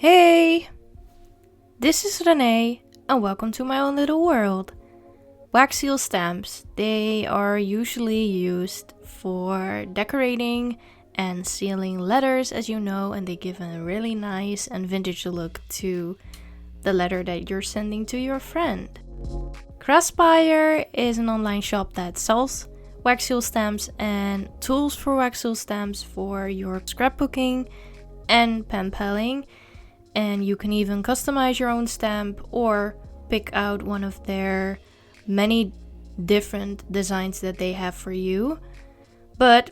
Hey! This is Renee and welcome to my own little world. Wax seal stamps, they are usually used for decorating and sealing letters, as you know, and they give a really nice and vintage look to the letter that you're sending to your friend. Craspire is an online shop that sells wax seal stamps and tools for wax seal stamps for your scrapbooking and pen paling. And you can even customize your own stamp or pick out one of their many different designs that they have for you. But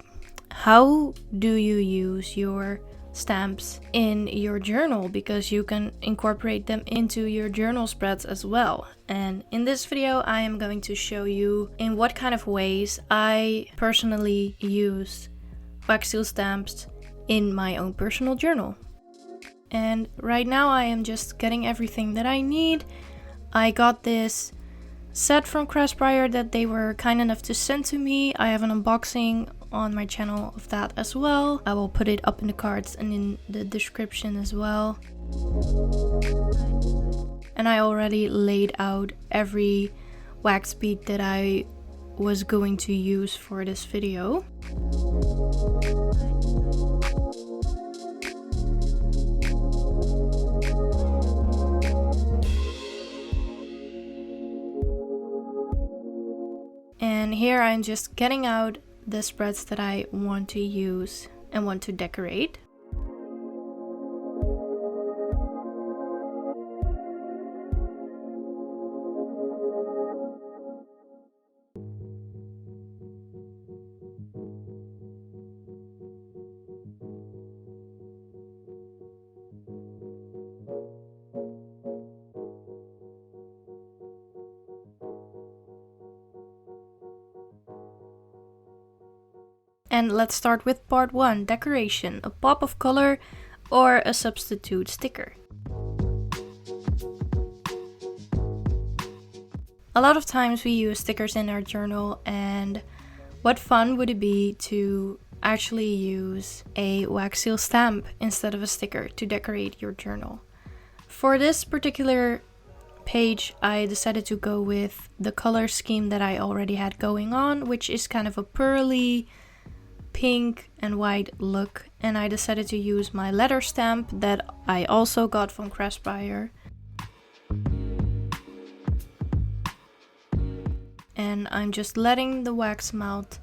how do you use your stamps in your journal? Because you can incorporate them into your journal spreads as well. And in this video, I am going to show you in what kind of ways I personally use wax seal stamps in my own personal journal. And right now I am just getting everything that I need. I got this set from Craspire that they were kind enough to send to me. I have an unboxing on my channel of that as well. I will put it up in the cards and in the description as well. And I already laid out every wax bead that I was going to use for this video. And here I'm just getting out the spreads that I want to use and want to decorate. And let's start with part 1, decoration, a pop of color or a substitute sticker. A lot of times we use stickers in our journal, and what fun would it be to actually use a wax seal stamp instead of a sticker to decorate your journal. For this particular page, I decided to go with the color scheme that I already had going on, which is kind of a pearly pink and white look, and I decided to use my letter stamp that I also got from Craspire. And I'm just letting the wax melt,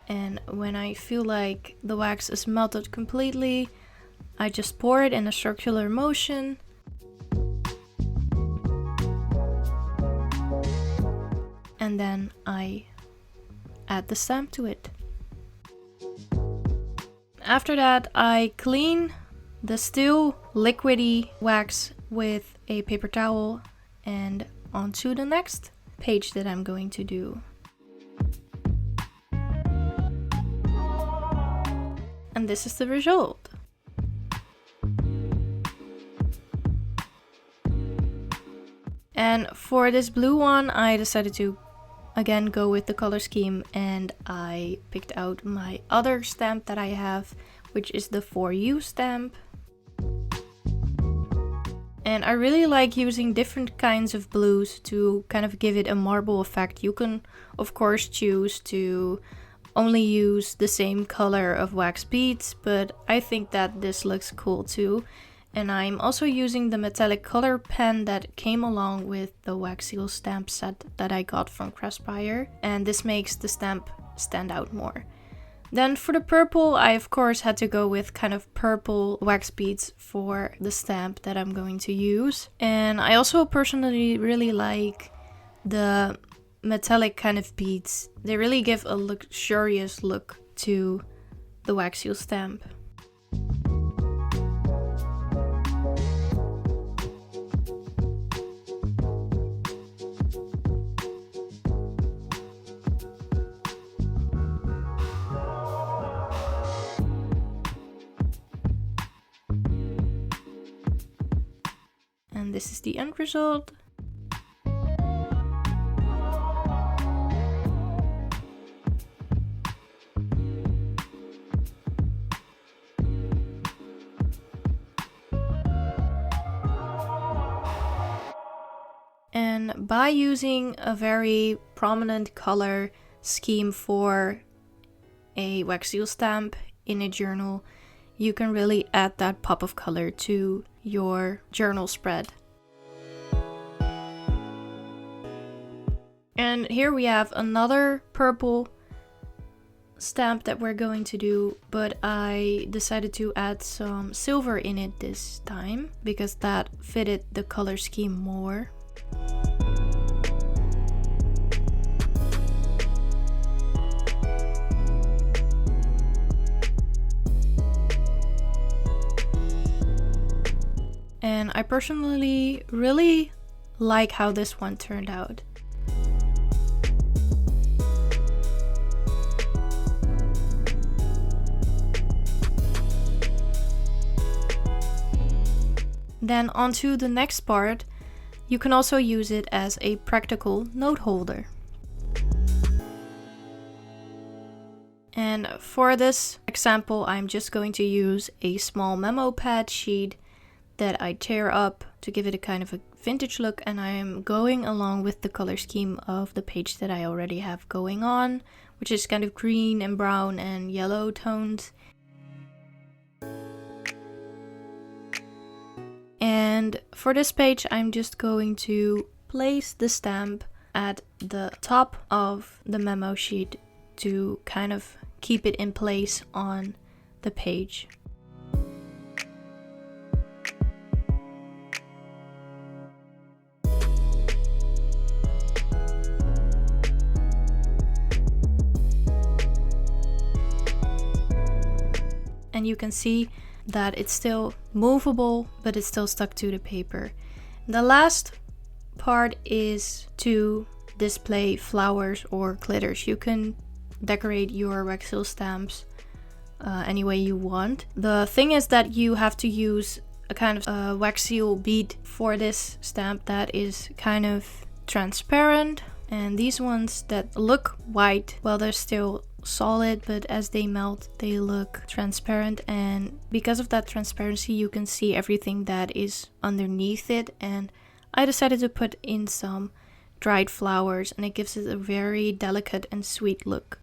and when I feel like the wax is melted completely, I just pour it in a circular motion. And then I add the stamp to it. After that, I clean the still liquidy wax with a paper towel and onto the next page that I'm going to do. And this is the result. And for this blue one, I decided to again go with the color scheme, and I picked out my other stamp that I have, which is the For You stamp. And I really like using different kinds of blues to kind of give it a marble effect. You can of course choose to only use the same color of wax beads, but I think that this looks cool too. And I'm also using the metallic color pen that came along with the wax seal stamp set that I got from Craspire, and this makes the stamp stand out more. Then for the purple, I of course had to go with kind of purple wax beads for the stamp that I'm going to use. And I also personally really like the metallic kind of beads. They really give a luxurious look to the wax seal stamp. And this is the end result. And by using a very prominent color scheme for a wax seal stamp in a journal, you can really add that pop of color to your journal spread. And here we have another purple stamp that we're going to do, but I decided to add some silver in it this time because that fitted the color scheme more. And I personally really like how this one turned out. Then onto the next part, you can also use it as a practical note holder. And for this example, I'm just going to use a small memo pad sheet that I tear up to give it a kind of a vintage look, and I am going along with the color scheme of the page that I already have going on, which is kind of green and brown and yellow tones. And for this page, I'm just going to place the stamp at the top of the memo sheet to kind of keep it in place on the page. And you can see that it's still movable, but it's still stuck to the paper. The last part is to display flowers or glitters. You can decorate your wax seal stamps any way you want. The thing is that you have to use a kind of wax seal bead for this stamp that is kind of transparent. And these ones that look white, well, they're still solid, but as they melt they look transparent, and because of that transparency you can see everything that is underneath it. And I decided to put in some dried flowers, and it gives it a very delicate and sweet look.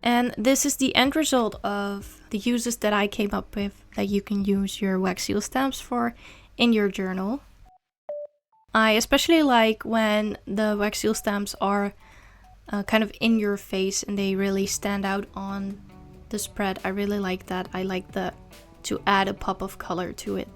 And this is the end result of the uses that I came up with that you can use your wax seal stamps for in your journal. I especially like when the wax seal stamps are kind of in your face and they really stand out on the spread. I really like that. I like to add a pop of color to it.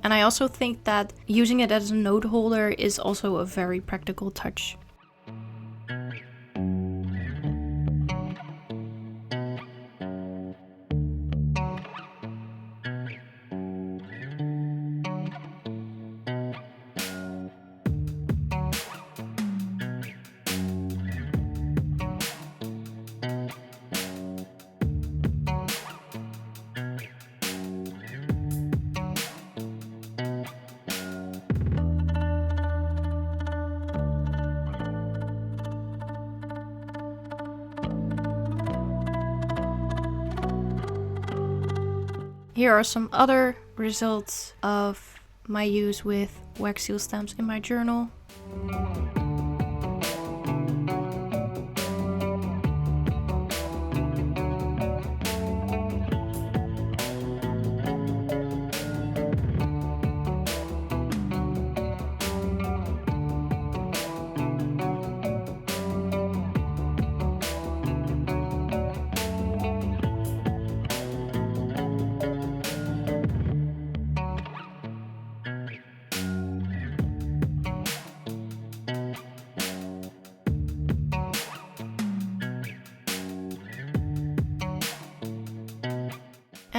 And I also think that using it as a note holder is also a very practical touch. Here are some other results of my use with wax seal stamps in my journal.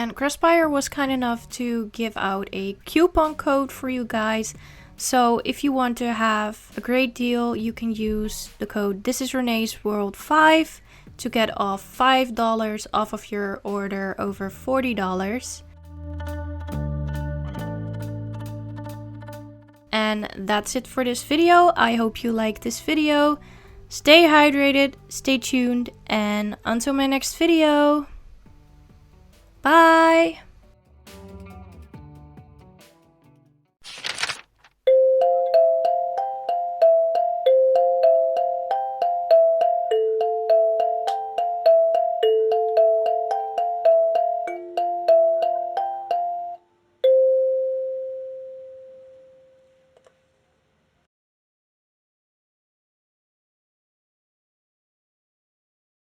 And Craspire was kind enough to give out a coupon code for you guys. So if you want to have a great deal, you can use the code ThisizReneeworld 5 to get off $5 off of your order over $40. And that's it for this video. I hope you liked this video. Stay hydrated, stay tuned, and until my next video. Bye!